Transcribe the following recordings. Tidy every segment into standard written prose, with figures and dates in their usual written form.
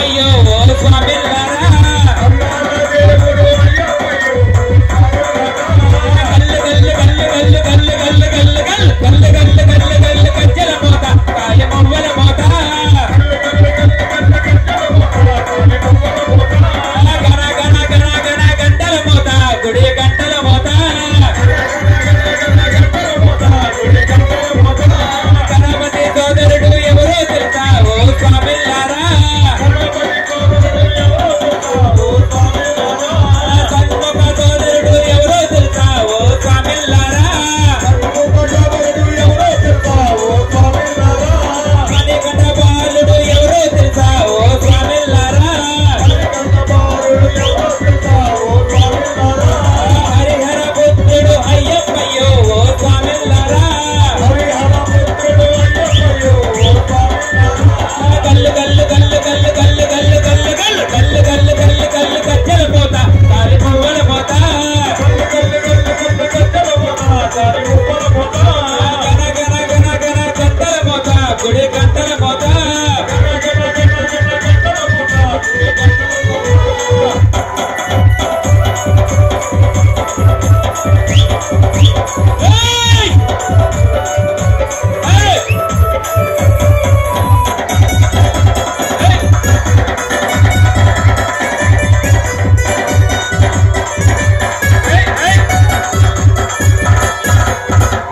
అయ్యప్పయ్యో ఓ స్వామిల్లారా గల్లు గల్లు గల్లు గల్లు గల్లు గల్లు గల్లు గల్లు గల్లు గల్లు గల్లు గజ్జల మోత కాయ మొవ్వల మోత గణ గణ గణ గణ గంటల మోత గుడి గంటల మోత గణపతి సోదరుడు ఎవరో తెలుసా ఓ స్వామిల్లారా సన్ముఖ సోదరుడు ఎవరో తెలుసా ఓ స్వామిల్లారా మణికంఠ బాలుడు ఎవరో తెలుసా ఓ స్వామిల్లారా హరిహర పుత్రుడు అయ్యప్పయ్యో ఓ స్వామిల్లారా గల్లు గల్లు గల్లు గల్లు గల్లు గల్లు గల్లు గల్లు గల్లు గల్లు గల్లు గజ్జల పోత కాలి పువ్వుల పోత గన గన గన గన గంటల పోత గుడి గంటల పోత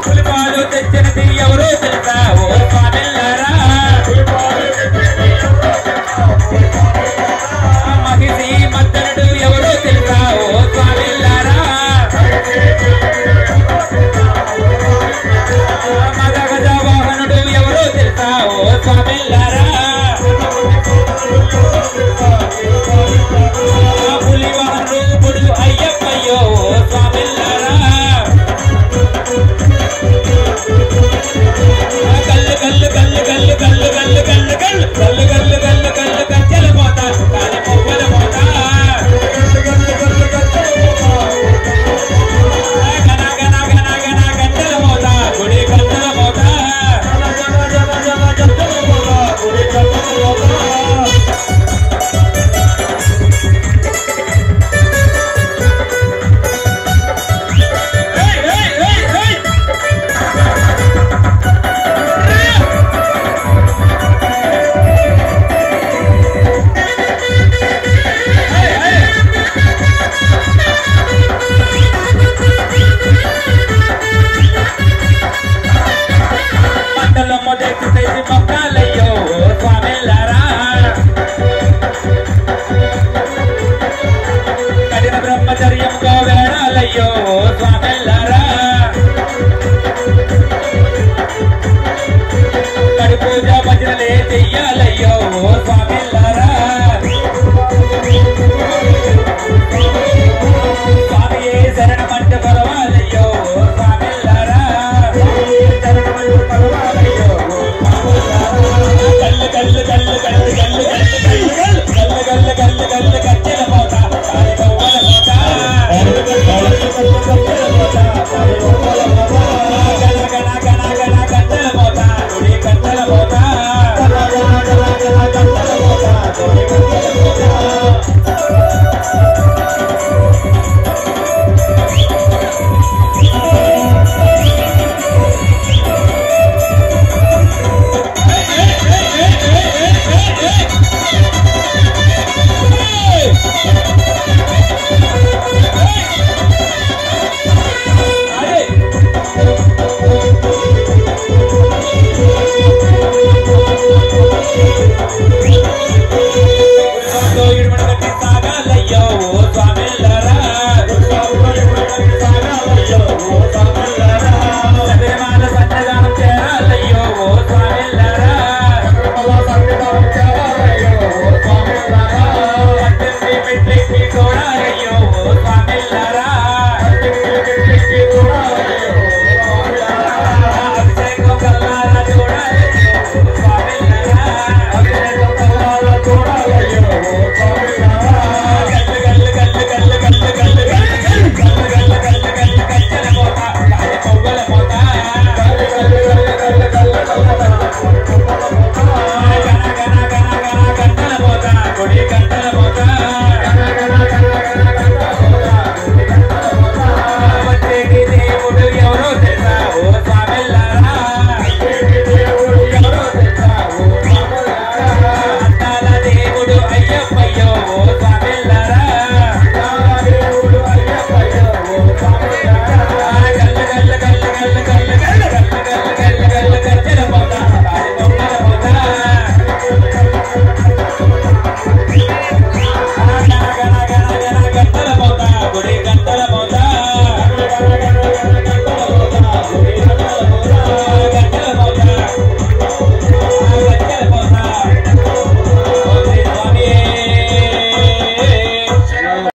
పులిపాలు తెచ్చినది ఎవరో తెలుసా ఓ స్వామిల్లారా మహిషి మద్దనుడు ఎవరో తెలుసా ఓ స్వామిల్లారా మగగజ వాహనుడు ఎవరో తెలుసా ఓ స్వామిల్లారా పులి వాహనుడు అయ్యప్పయ్యో ఓ స్వామిల్లారా గల్లు గల్లు గల్లు గల్లు గల్లు గల్లు గల్లు గల్లు గల్లు గల్లు గల్లు గల్లు గజ్జల మోత కాలి పువ్వుల మోత గన గన గన గన గంటల మోత గుడి గంటల మోత మండలం మొదటి చేసి మొక్కాలయ్యో ఓ స్వామిల్లారా కఠిన బ్రహ్మచర్యంతో వేడాలయ్యో ఓ స్వామిల్లారా కడి పూజ భజనలే చెయ్యాలయ్యో ఓ స్వామిల్లారా స్వామియే శరణమంటే పరవాలయ్యో ఓ స్వామిల్లారా గల్లు గల్లు గల్లు గల్లు గల్లు గల్లు గల్లు గల్లు గల్లు గల్లు గజ్జల మోత కాలి పువ్వుల మోత గన గన గన గన గంటల మోత గుడి గంటల మోత చూడాలయ్యో